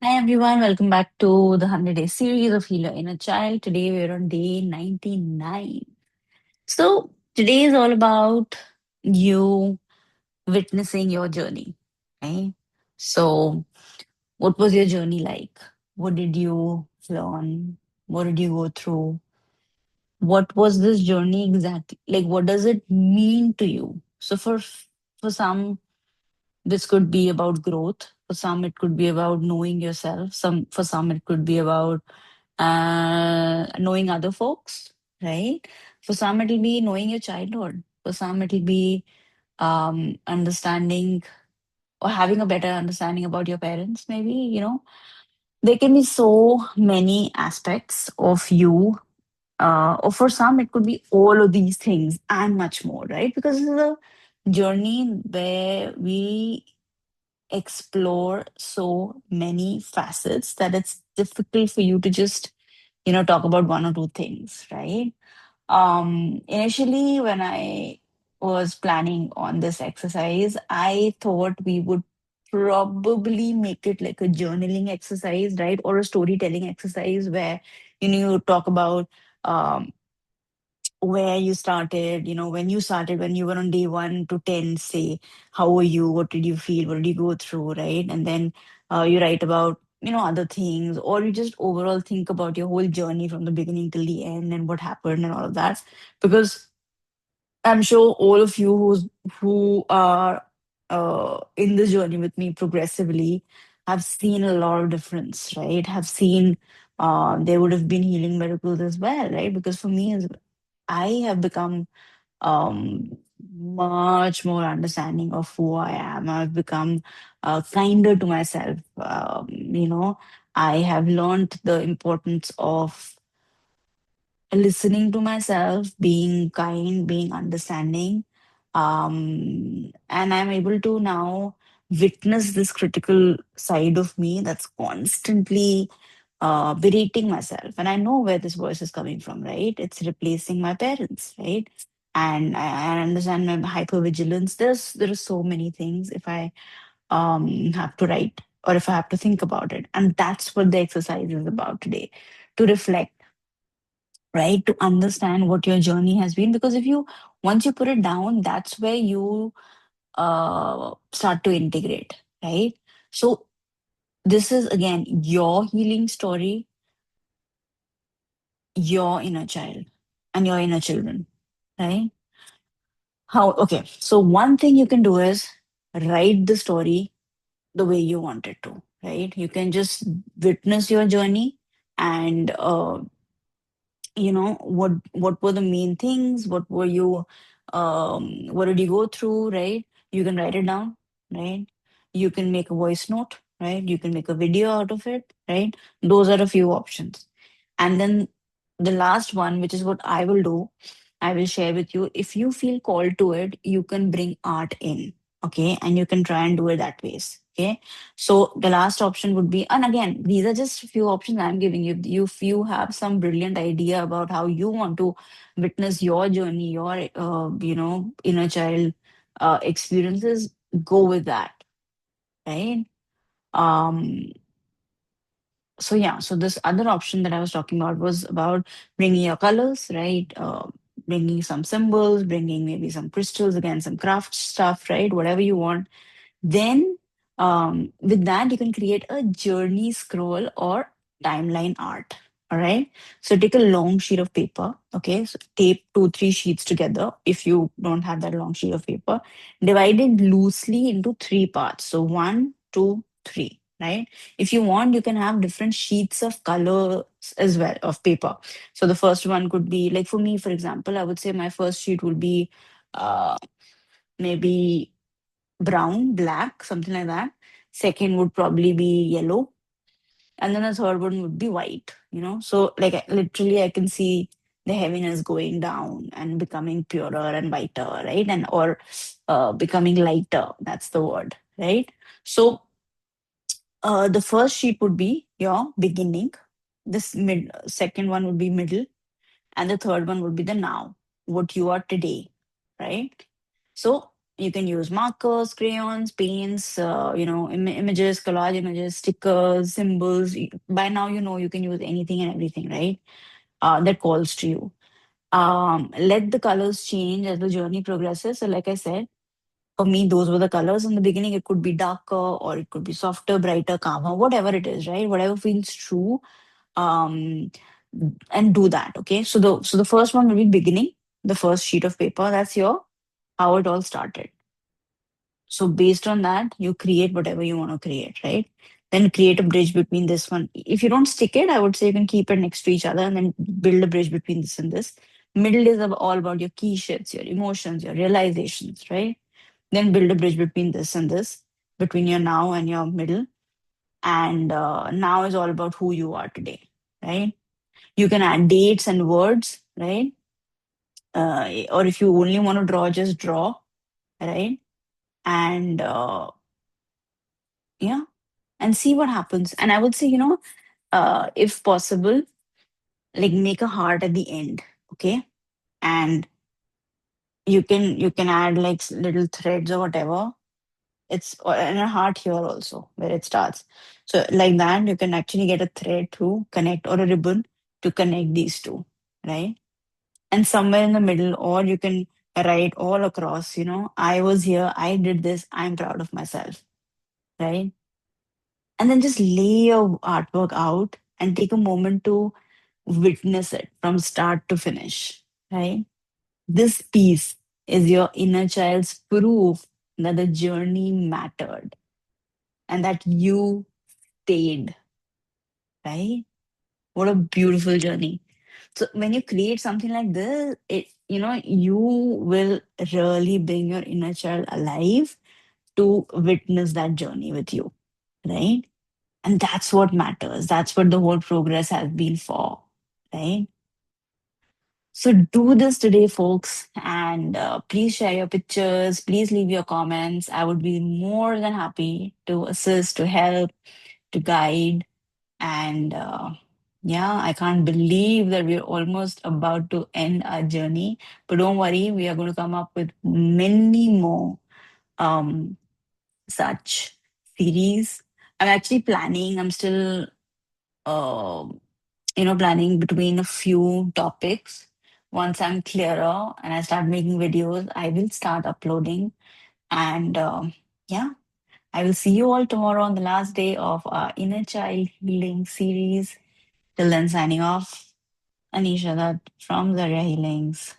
Hi everyone, welcome back to the 100 Day series of Heal Your Inner Child. Today we're on day 99. So, today is all about you witnessing your journey, right? So, what was your journey like? What did you learn? What did you go through? What was this journey exactly? Like, what does it mean to you? So, for some, this could be about growth. For some, it could be about knowing yourself. For some, it could be about knowing other folks, right? For some, it'll be knowing your childhood. For some, it'll be understanding or having a better understanding about your parents, maybe, There can be so many aspects of you. Or for some, it could be all of these things and much more, right? Because this is a journey where we explore so many facets that it's difficult for you to just talk about one or two things, right? Initially, when I was planning on this exercise, I thought we would probably make it like a journaling exercise, right? Or a storytelling exercise where you talk about um where you started, when you started, when you were on day 1 to 10, say, how were you? What did you feel? What did you go through? Right. And then you write about, other things, or you just overall think about your whole journey from the beginning till the end and what happened and all of that. Because I'm sure all of you who are in this journey with me progressively have seen a lot of difference, right? Have seen there would have been healing miracles as well, right? Because for me, as I have become much more understanding of who I am. I've become kinder to myself. I have learned the importance of listening to myself, being kind, being understanding. And I'm able to now witness this critical side of me that's constantly berating myself. And I know where this voice is coming from, right? It's replacing my parents, right? And I understand my hypervigilance. There are so many things if I have to write or if I have to think about it. And that's what the exercise is about today, to reflect, right? To understand what your journey has been. Because if you once you put it down, that's where you start to integrate, right? So this is again your healing story, your inner child and your inner children, right? How, okay. So one thing you can do is write the story the way you want it to, right? You can just witness your journey and what were the main things, what did you go through, right? You can write it down, right? You can make a voice note, right? You can make a video out of it, right? Those are a few options. And then the last one, which is what I will do, I will share with you. If you feel called to it, you can bring art in, okay? And you can try and do it that ways, okay? So the last option would be, and again, these are just a few options I'm giving you. If you have some brilliant idea about how you want to witness your journey, your inner child experiences, go with that, right? Um, so yeah, so this other option that I was talking about was about bringing your colors, right? Bringing some symbols, bringing maybe some crystals, again, some craft stuff, right? Whatever you want. Then, with that, you can create a journey scroll or timeline art. All right. So take a long sheet of paper. Okay. So tape 2, 3 sheets together. If you don't have that long sheet of paper, divide it loosely into three parts. So 1, 2, 3. Right. If you want, you can have different sheets of colors as well of paper. So the first one could be like, for me, for example, I would say my first sheet would be uh, maybe brown, black, something like that. Second would probably be yellow. And then the third one would be white. So, like, literally, I can see the heaviness going down and becoming purer and whiter, right? And or becoming lighter. That's the word, right? So, the first sheet would be your beginning. This second one would be middle, and the third one would be the now, what you are today, right? So You can use markers, crayons, paints, images, collage images, stickers, symbols. By now, you can use anything and everything, right? That calls to you. Let the colors change as the journey progresses. So, like I said, for me, those were the colors in the beginning. It could be darker or it could be softer, brighter, calmer, whatever it is, right? Whatever feels true. Um, and do that. Okay. So the first one will be beginning, the first sheet of paper. That's your how it all started. So based on that, you create whatever you want to create, right? Then create a bridge between this one. If you don't stick it, I would say you can keep it next to each other and then build a bridge between this and this. Middle is all about your key shifts, your emotions, your realizations, right? Then build a bridge between this and this, between your now and your middle. And now is all about who you are today, right? You can add dates and words, right? Or if you only want to draw, just draw, right? And yeah, and see what happens. And I would say, if possible, like make a heart at the end, okay? And you can add like little threads or whatever. And a heart here also where it starts. So like that, you can actually get a thread to connect or a ribbon to connect these two, right? And somewhere in the middle, or you can write all across, I was here, I did this, I'm proud of myself, right? And then just lay your artwork out and take a moment to witness it from start to finish, right? This piece is your inner child's proof that the journey mattered and that you stayed, right? What a beautiful journey. So when you create something like this, you will really bring your inner child alive to witness that journey with you, right? And that's what matters. That's what the whole progress has been for, right? So do this today, folks, and please share your pictures. Please leave your comments. I would be more than happy to assist, to help, to guide. And yeah, I can't believe that we're almost about to end our journey. But don't worry, we are going to come up with many more um, such series. I'm actually planning. I'm still uh, planning between a few topics. Once I'm clearer and I start making videos, I will start uploading. And yeah, I will see you all tomorrow on the last day of our Inner Child Healing series. Till then, signing off. Anisha Dutt from Zaria Healings.